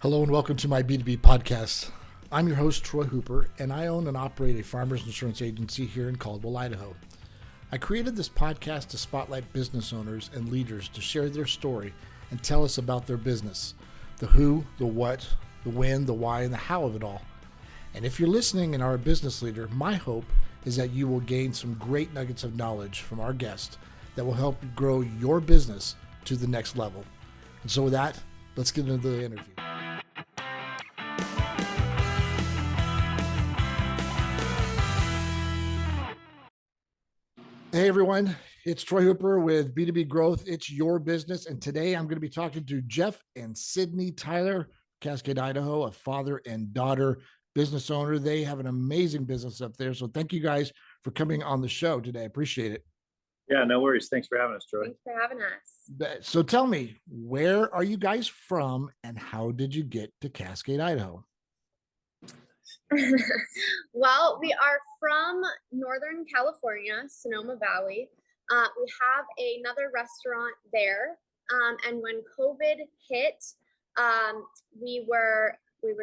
Hello and welcome to my B2B podcast. I'm your host, Troy Hooper, and I own and operate a farmers insurance agency here in Caldwell, Idaho. I created this podcast to spotlight business owners and leaders to share their story and tell us about their business, the who, the what, the when, the why, and the how of it all. And if you're listening and are a business leader, my hope is that you will gain some great nuggets of knowledge from our guest that will help grow your business to the next level. And so with that, let's get into the interview. Hey everyone, it's Troy Hooper with B2B Growth. It's your business. And today I'm going to be talking to Jeff and Sydney Tyler, Cascade, Idaho, a father and daughter business owner. They have an amazing business up there. So thank you guys for coming on the show today. I appreciate it. Yeah, no worries. Thanks for having us, Troy. Thanks for having us. So tell me, where are you guys from and how did you get to Cascade, Idaho? Well, we are from Northern California, Sonoma Valley. We have another restaurant there. And when COVID hit, we were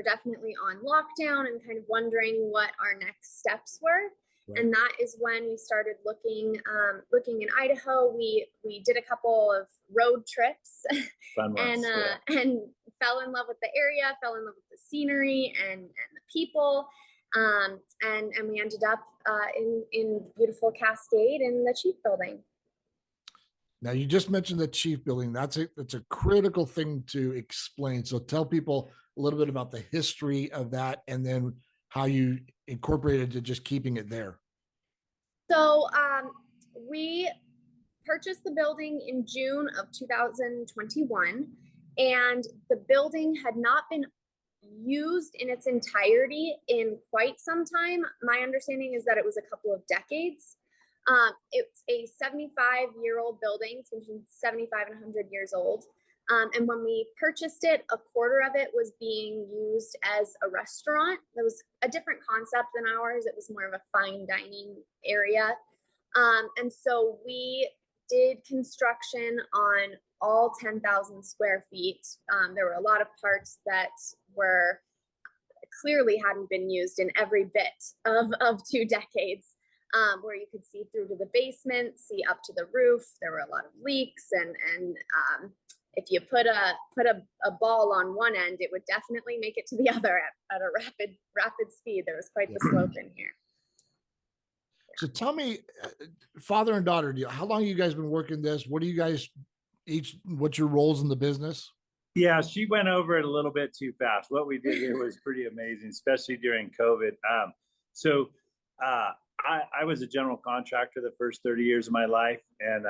definitely on lockdown and kind of wondering what our next steps were. Right. And that is when we started looking in Idaho. We did a couple of road trips and fell in love with the area, fell in love with the scenery and the people. And we ended up in beautiful Cascade in the Chief Building. Now you just mentioned the Chief Building. That's a critical thing to explain. So tell people a little bit about the history of that and then how you incorporated to just keeping it there. So we purchased the building in June of 2021, and the building had not been used in its entirety in quite some time. My understanding is that it was a couple of decades. It's a 75-year-old building, it's between 75 and 100 years old. And when we purchased it, a quarter of it was being used as a restaurant. It was a different concept than ours. It was more of a fine dining area. And so we did construction on all 10,000 square feet. There were a lot of parts that were clearly hadn't been used in every bit of 2 decades, where you could see through to the basement, see up to the roof. There were a lot of leaks and if you put a ball on one end, it would definitely make it to the other at a rapid speed. There was quite the slope in here. So tell me, father and daughter, how long have you guys been working this? What do you guys what's your roles in the business? Yeah, she went over it a little bit too fast. What we did here was pretty amazing, especially during COVID. I was a general contractor the first 30 years of my life. And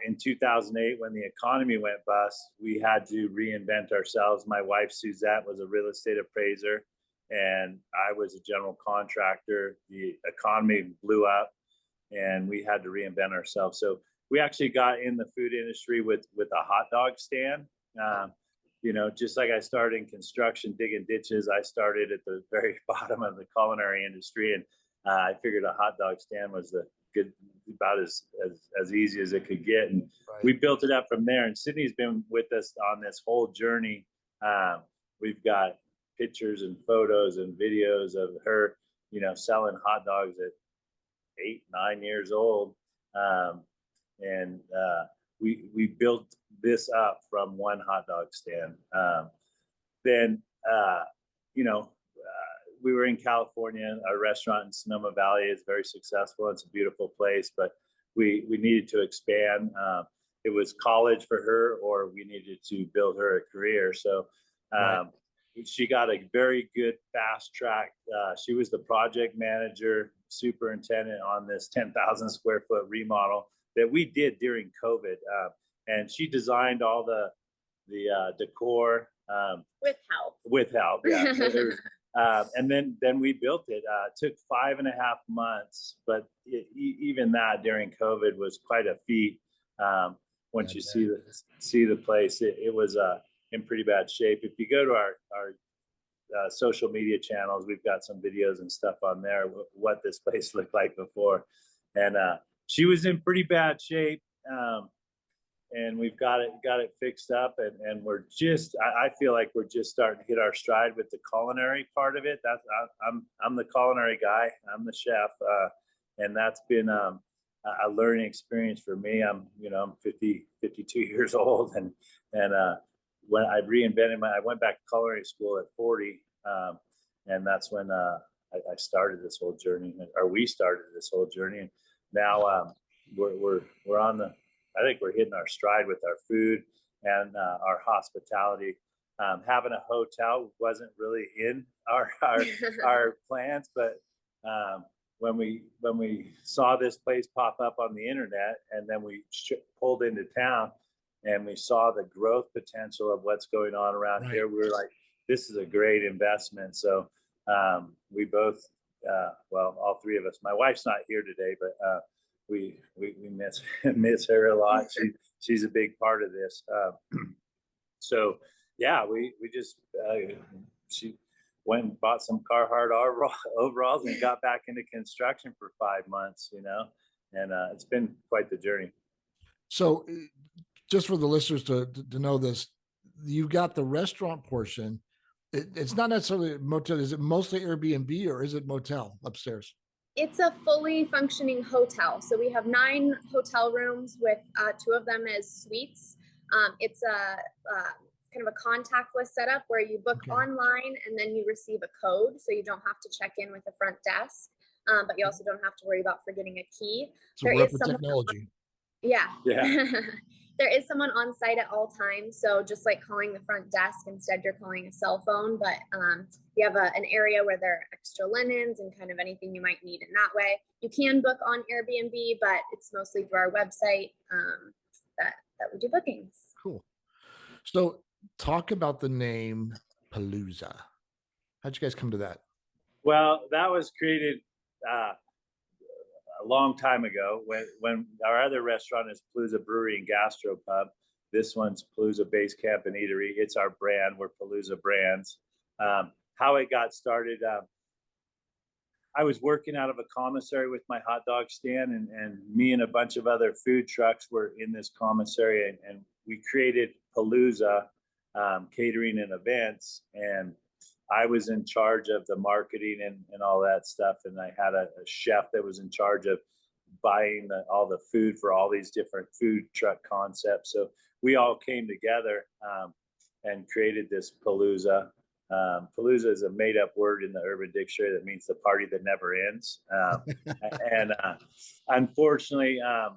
in 2008, when the economy went bust, we had to reinvent ourselves. My wife, Suzette, was a real estate appraiser, and I was a general contractor. The economy blew up, and we had to reinvent ourselves. So we actually got in the food industry with a hot dog stand. Just like I started in construction, digging ditches, I started at the very bottom of the culinary industry, and I figured a hot dog stand was about as easy as it could get. And right. We built it up from there. And Sydney's been with us on this whole journey. We've got pictures and photos and videos of her, selling hot dogs at 8, 9 years old. We built this up from one hot dog stand. We were in California. Our restaurant in Sonoma Valley is very successful. It's a beautiful place, but we needed to expand. It was college for her, or we needed to build her a career. So she got a very good fast track. She was the project manager, superintendent on this 10,000 square foot remodel that we did during COVID. And she designed all the decor. With help, yeah. And then we built it. It took 5.5 months, but even that during COVID was quite a feat. Once you see the place, it was in pretty bad shape. If you go to our social media channels, we've got some videos and stuff on there what this place looked like before. And she was in pretty bad shape. and we've got it fixed up, and we're just, I feel like we're just starting to hit our stride with the culinary part of it. I'm the culinary guy. I'm the chef, and that's been a learning experience for me. I'm 52 years old, and when I reinvented I went back to culinary school at 40, and that's when I started this whole journey, or we started this whole journey, and now we're on the. I think we're hitting our stride with our food and our hospitality. Having a hotel wasn't really in our plans, but when we saw this place pop up on the internet, and then we pulled into town, and we saw the growth potential of what's going on around here, we were like, this is a great investment. So we both, all three of us. My wife's not here today, but we miss her a lot. She's a big part of this. So yeah, we just she went and bought some Carhartt overalls and got back into construction for 5 months, and it's been quite the journey. So just for the listeners to know this, you've got the restaurant portion. It's not necessarily a motel. Is it mostly Airbnb, or is it motel upstairs? It's a fully functioning hotel. So we have 9 hotel rooms with 2 of them as suites. It's a kind of a contactless setup where you book online, and then you receive a code. So you don't have to check in with the front desk, but you also don't have to worry about forgetting a key. So there is some technology. Yeah. There is someone on site at all times. So just like calling the front desk, instead you're calling a cell phone, but you have an area where there are extra linens and kind of anything you might need in that way. You can book on Airbnb, but it's mostly through our website that we do bookings. Cool. So talk about the name Palooza. How'd you guys come to that? Well, that was created a long time ago when our other restaurant is Palooza Brewery and Gastropub. This one's Palooza Basecamp and Eatery. It's our brand. We're Palooza Brands. How it got started, I was working out of a commissary with my hot dog stand, and me and a bunch of other food trucks were in this commissary, and we created Palooza Catering and Events, and I was in charge of the marketing and all that stuff. And I had a chef that was in charge of buying all the food for all these different food truck concepts. So we all came together and created this Palooza. Palooza is a made up word in the Urban Dictionary that means the party that never ends. And unfortunately, I've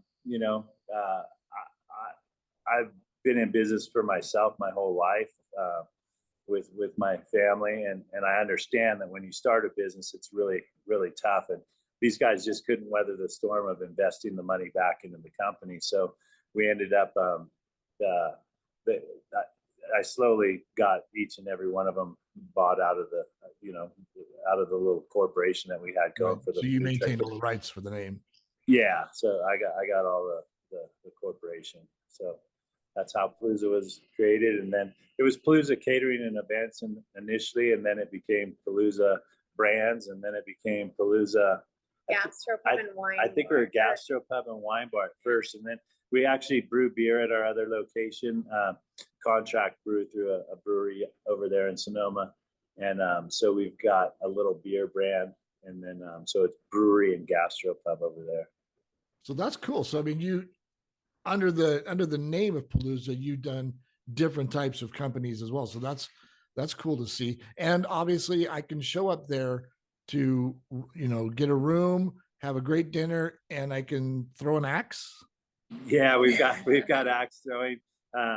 been in business for myself my whole life. With my family, and I understand that when you start a business, it's really, really tough, and these guys just couldn't weather the storm of investing the money back into the company. So we ended up I slowly got each and every one of them bought out of the little corporation that we had going for the. So you maintained all the rights for the name. Yeah, so I got all the corporation. So that's how Palooza was created, and then it was Palooza Catering and Events initially, and then it became Palooza Brands, and then it became Palooza Gastropub and Wine. I think we were Gastropub and Wine Bar at first, and then we actually brew beer at our other location, contract brew through a brewery over there in Sonoma, and so we've got a little beer brand, and then so it's brewery and Gastropub over there. So that's cool. So I mean, you under the name of Palooza, you've done different types of companies as well. So that's cool to see. And obviously I can show up there to, get a room, have a great dinner, and I can throw an axe. Yeah, we've got axe throwing.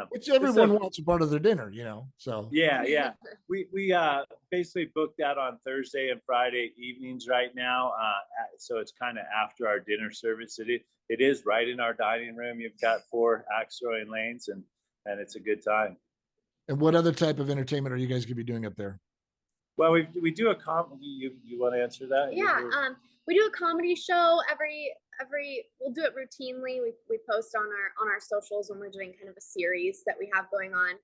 Which everyone wants a part of their dinner, so. Yeah. We basically booked that on Thursday and Friday evenings right now. So it's kind of after our dinner service. It is right in our dining room. You've got 4 axe throwing lanes, and it's a good time. And what other type of entertainment are you guys going to be doing up there? Well, we do a comedy. You want to answer that? Yeah, we do a comedy show every. We'll do it routinely. We post on our socials when we're doing kind of a series that we have going on.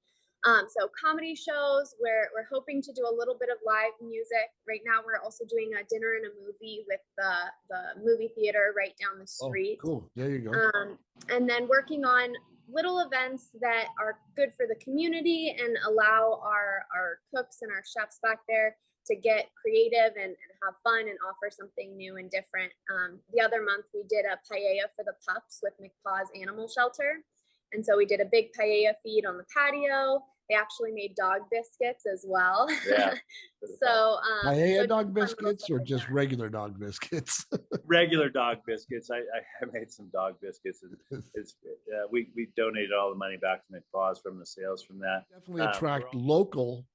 So comedy shows. We're hoping to do a little bit of live music. Right now, we're also doing a dinner and a movie with the movie theater right down the street. Oh, cool. There you go. And then working on little events that are good for the community and allow our cooks and our chefs back there to get creative and have fun and offer something new and different. The other month we did a paella for the pups with McPaw's Animal Shelter. And so we did a big paella feed on the patio. They actually made dog biscuits as well. Yeah. So Paella so dog fun little biscuits stuff or like just that. regular dog biscuits? Regular dog biscuits. I made some dog biscuits. It's we donated all the money back to McPaws from the sales from that. Definitely attract local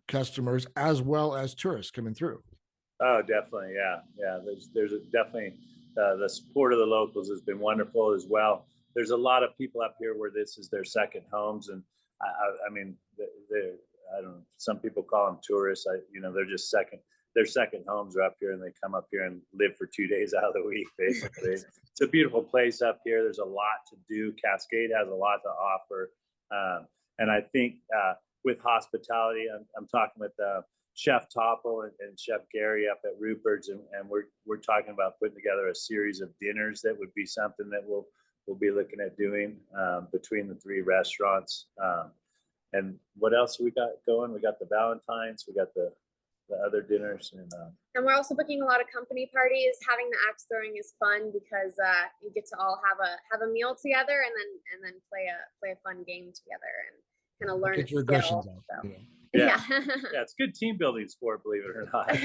customers as well as tourists coming through. Oh, definitely. Yeah. There's definitely the support of the locals has been wonderful as well. There's a lot of people up here where this is their second homes, and I mean, I don't know. Some people call them tourists. They're just their second homes are up here, and they come up here and live for 2 days out of the week, basically. It's a beautiful place up here. There's a lot to do. Cascade has a lot to offer, and I think with hospitality, I'm talking with Chef Topple and Chef Gary up at Rupert's, and we're talking about putting together a series of dinners that would be something that we'll be looking at doing between the 3 restaurants. And what else we got going? We got the Valentine's, we got the other dinners, and we're also booking a lot of company parties. Having the axe throwing is fun because you get to all have a meal together and then play a fun game together and kind of learn Get your aggressions out. So. Yeah, it's good team building sport, believe it or not.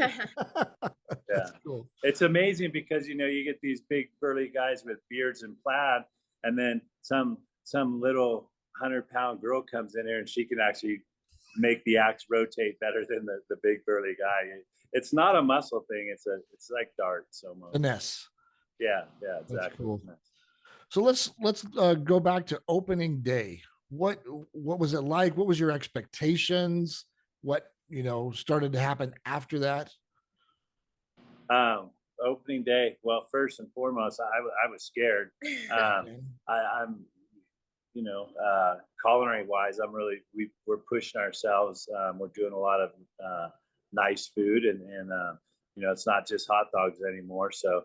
Yeah, cool. It's amazing because you get these big burly guys with beards and plaid, and then some little 100-pound girl comes in here and she can actually make the axe rotate better than the big burly guy. It's not a muscle thing. It's like darts almost. Finesse. Yeah, exactly. That's cool. So let's go back to opening day. What was it like? What was your expectations? What started to happen after that? Opening day. Well, first and foremost, I was scared. I'm culinary wise, we're pushing ourselves. We're doing a lot of nice food, and it's not just hot dogs anymore. So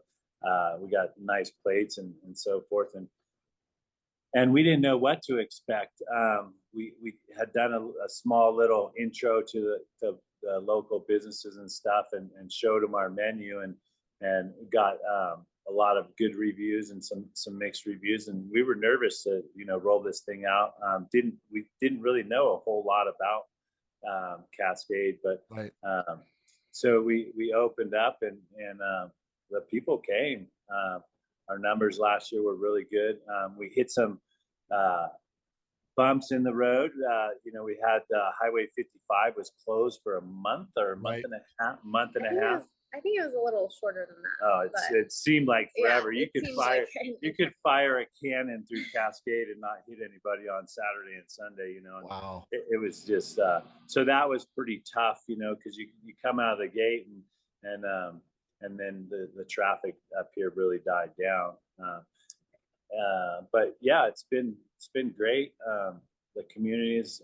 we got nice plates and so forth, and we didn't know what to expect. We had done a small little intro to the local businesses and stuff, and showed them our menu, and got a lot of good reviews and some mixed reviews, and we were nervous to roll this thing out. We didn't really know a whole lot about Cascade, but right. So we opened up, and the people came. Our numbers last year were really good. We hit some bumps in the road. We had Highway 55 was closed for a month or a month and a half. I think it was a little shorter than that. Oh, it seemed like forever. Yeah, you could fire a cannon through Cascade and not hit anybody on Saturday and Sunday. Wow. It was just so that was pretty tough, because you come out of the gate and then the traffic up here really died down. But yeah, it's been great. The communities,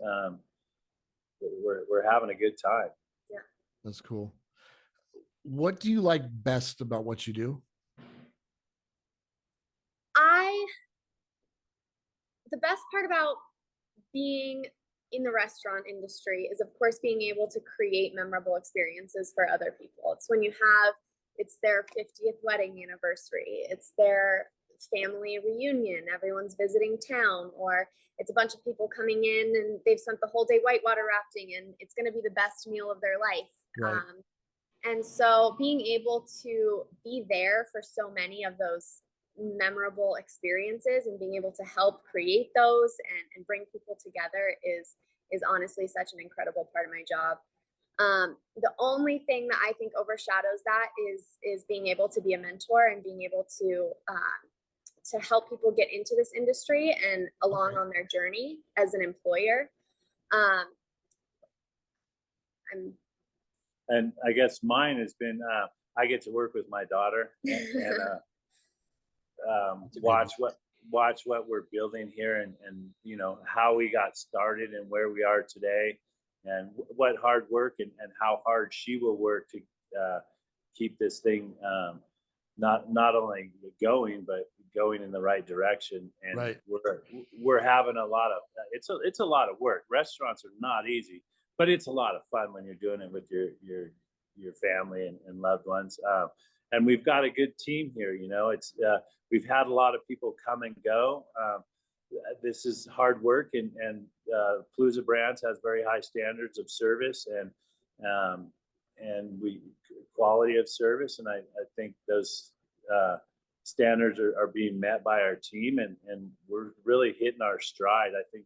we're having a good time. Yeah, that's cool. What do you like best about what you do? The best part about being in the restaurant industry is, of course, being able to create memorable experiences for other people. It's their 50th wedding anniversary. It's their family reunion. Everyone's visiting town, or it's a bunch of people coming in and they've spent the whole day whitewater rafting, and it's going to be the best meal of their life. Right. And so being able to be there for so many of those memorable experiences and being able to help create those and bring people together is honestly such an incredible part of my job. The only thing that I think overshadows that is being able to be a mentor and being able to help people get into this industry and along on their journey as an employer. And I guess mine has been, I get to work with my daughter and watch what we're building here and how we got started and where we are today, and what hard work and how hard she will work to keep this thing not only going, but going in the right direction. And Right. we're having a lot of, it's a lot of work. Restaurants are not easy, but it's a lot of fun when you're doing it with your family and loved ones. And we've got a good team here. It's we've had a lot of people come and go. This is hard work, and Palooza Brands has very high standards of service and we quality of service, and I think those standards are being met by our team, and we're really hitting our stride. I think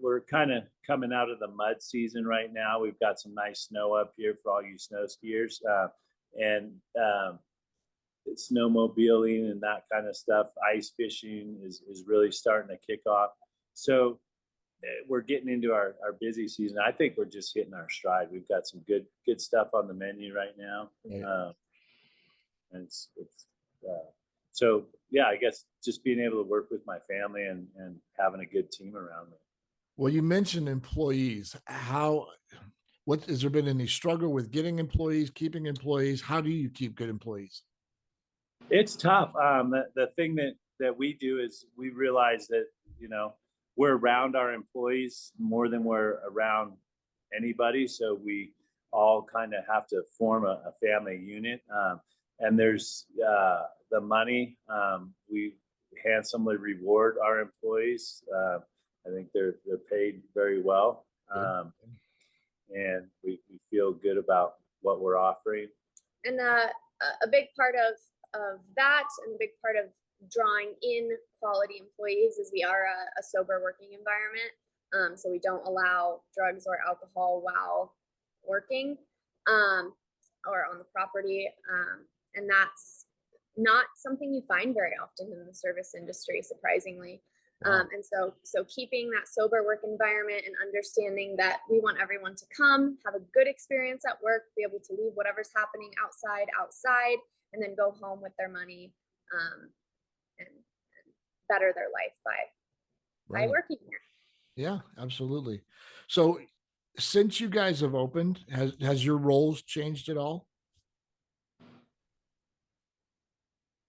we're kind of coming out of the mud season right now. We've got some nice snow up here for all you snow skiers, and snowmobiling and that kind of stuff. Ice fishing is really starting to kick off. So we're getting into our busy season. I think we're just hitting our stride. We've got some good stuff on the menu right now. Yeah. And it's so yeah, I guess just being able to work with my family and having a good team around me. Well, you mentioned employees. What has there been any struggle with getting employees, keeping employees? How do you keep good employees? It's tough. The thing that we do is we realize that, we're around our employees more than we're around anybody. So we all kind of have to form a family unit. And there's the money. We handsomely reward our employees. I think they're paid very well. And we feel good about what we're offering. And a big part of that, and a big part of drawing in quality employees, is we are a sober working environment. So we don't allow drugs or alcohol while working or on the property. And that's not something you find very often in the service industry, surprisingly. Wow. And so keeping that sober work environment and understanding that we want everyone to come, have a good experience at work, be able to leave whatever's happening outside, and then go home with their money and better their life by working here. Yeah, absolutely. So since you guys have opened, has your roles changed at all?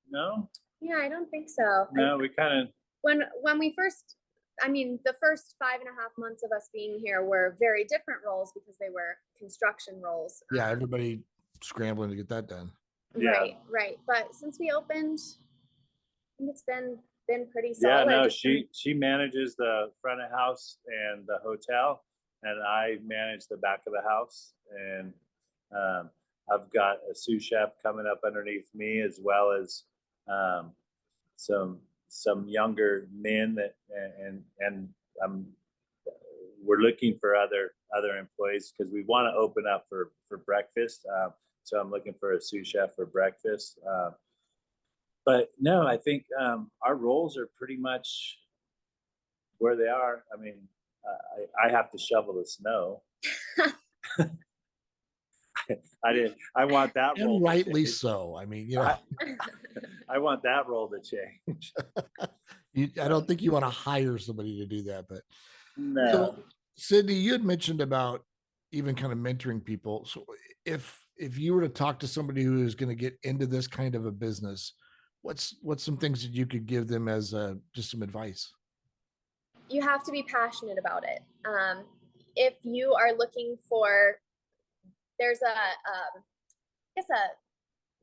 No. Yeah, I don't think so. No, we kind of. When we first, the first 5.5 months of us being here were very different roles because they were construction roles. Yeah, everybody scrambling to get that done. Yeah. Right. But since we opened, I think it's been pretty solid. Yeah, no, she manages the front of house and the hotel, and I manage the back of the house. And I've got a sous chef coming up underneath me, as well as some younger men and we're looking for other employees because we want to open up for breakfast. So I'm looking for a sous chef for breakfast. But no, I think our roles are pretty much where they are. I have to shovel the snow. I want that role. And rightly so. I want that role to change. I don't think you want to hire somebody to do that, but no. So, Sydney, you had mentioned about even kind of mentoring people. So if you were to talk to somebody who is going to get into this kind of a business, what's some things that you could give them as just some advice? You have to be passionate about it. If you are looking for, there's a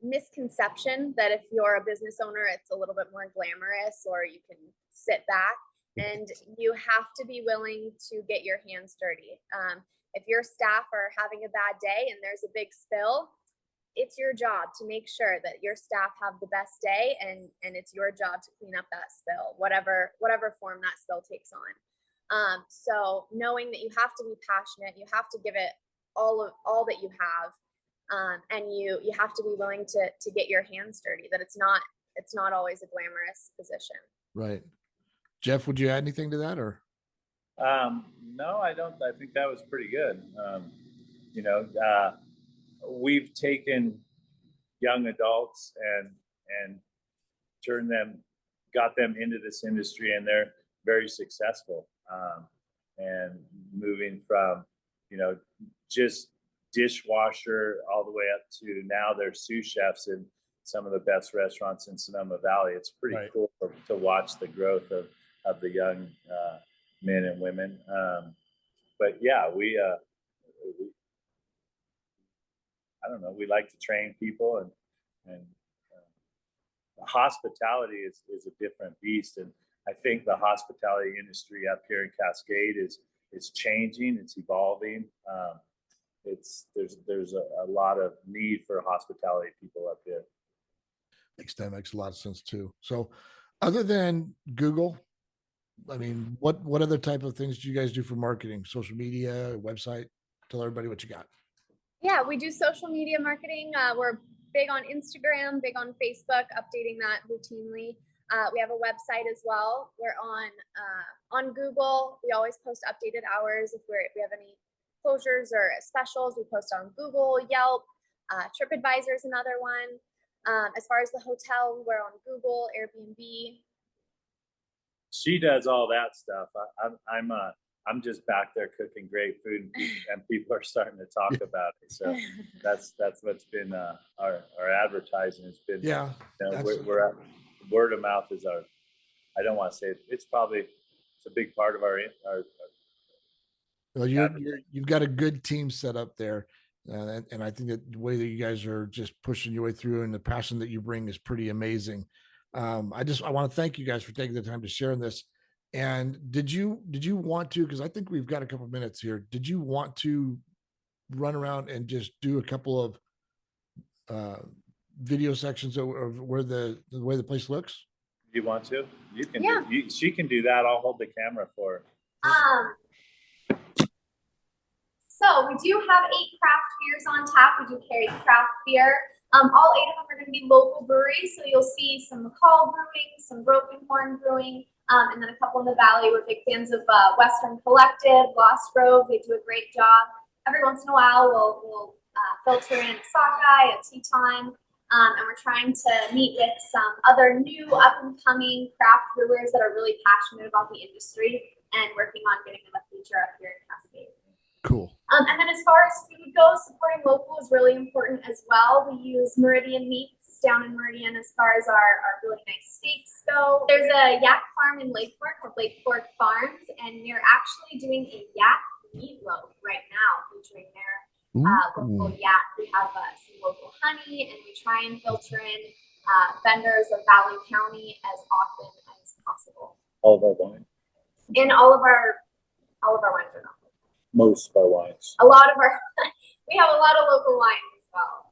misconception that if you're a business owner, it's a little bit more glamorous, or you can sit back, and you have to be willing to get your hands dirty. If your staff are having a bad day and there's a big spill, it's your job to make sure that your staff have the best day, and it's your job to clean up that spill, whatever form that spill takes on. So knowing that you have to be passionate, you have to give it all that you have. And you have to be willing to get your hands dirty, that it's not always a glamorous position. Right. Jeff, would you add anything to that, or? No, I don't. I think that was pretty good. We've taken young adults and got them into this industry, and they're very successful. And moving from, just dishwasher all the way up to now they're sous chefs, and some of the best restaurants in Sonoma Valley. It's pretty cool to watch the growth of the young men and women. But yeah, we I don't know, we like to train people, and hospitality is a different beast. And I think the hospitality industry up here in Cascade is changing, it's evolving. There's a lot of need for hospitality people up here. Makes a lot of sense too. So other than Google, I mean, what other type of things do you guys do for marketing? Social media, website? Tell everybody what you got. Yeah, we do social media marketing. We're big on Instagram, big on Facebook, updating that routinely. We have a website as well. We're on Google. We always post updated hours. If we have any closures or specials, we post on Google, Yelp, TripAdvisor is another one. As far as the hotel, we're on Google, Airbnb. She does all that stuff. I'm just back there cooking great food, and people are starting to talk about it. So that's what's been our advertising has been. Yeah, we're at, word of mouth is our. I don't want to say it's a big part of our. Well, you've got a good team set up there, and I think that the way that you guys are just pushing your way through and the passion that you bring is pretty amazing. I want to thank you guys for taking the time to share this. And did you want to, because I think we've got a couple of minutes here, did you want to run around and just do a couple of video sections of where the way the place looks? You want to? You can. Yeah. She can do that. I'll hold the camera for her. So we do have 8 craft beers on tap. We do carry craft beer. All 8 of them are going to be local breweries. So you'll see some McCall Brewing, some Broken Horn Brewing, and then a couple in the Valley. We're big fans of Western Collective, Lost Grove. They do a great job. Every once in a while, we'll filter in a sockeye, a tea time, and we're trying to meet with some other new up-and-coming craft brewers that are really passionate about the industry and working on getting them a feature up here in Cascade. Cool. And then as far as food goes, supporting local is really important as well. We use Meridian Meats down in Meridian as far as our really nice steaks go. There's a yak farm in Lake Fork called Lake Fork Farms, and they're actually doing a yak meatloaf right now featuring their local yak. We have some local honey, and we try and filter in vendors of Valley County as often as possible. All of our wine. And all of our wines are not. Most of our wines. We have a lot of local wines as well.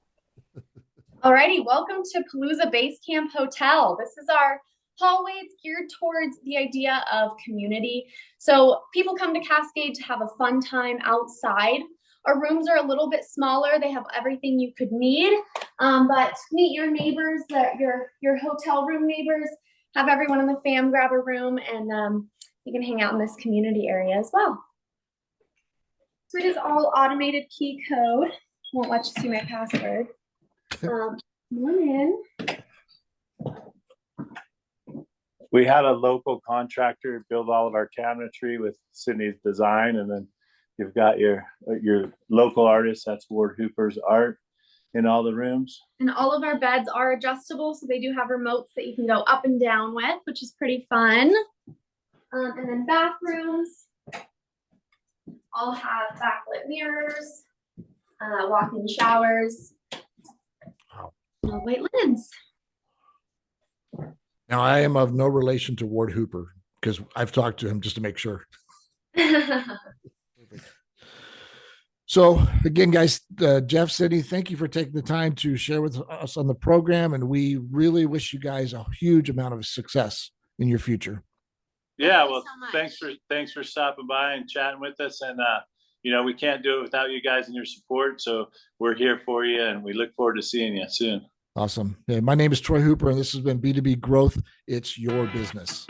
Alrighty, welcome to Palooza Basecamp Hotel. This is our hallway. It's geared towards the idea of community. So people come to Cascade to have a fun time outside. Our rooms are a little bit smaller. They have everything you could need. But meet your neighbors, your hotel room neighbors. Have everyone in the fam grab a room, and you can hang out in this community area as well. So it is all automated key code. Won't let you see my password. Come in. We had a local contractor build all of our cabinetry with Sydney's design, and then you've got your local artist. That's Ward Hooper's art in all the rooms. And all of our beds are adjustable, so they do have remotes that you can go up and down with, which is pretty fun. And then bathrooms. All have backlit mirrors, walk-in showers, white linens. Now, I am of no relation to Ward Hooper because I've talked to him just to make sure. So again, guys, Jeff, Sydney, thank you for taking the time to share with us on the program, and we really wish you guys a huge amount of success in your future. Yeah, well, thanks for stopping by and chatting with us. And, we can't do it without you guys and your support. So we're here for you, and we look forward to seeing you soon. Awesome. Yeah, my name is Troy Hooper, and this has been B2B Growth. It's your business.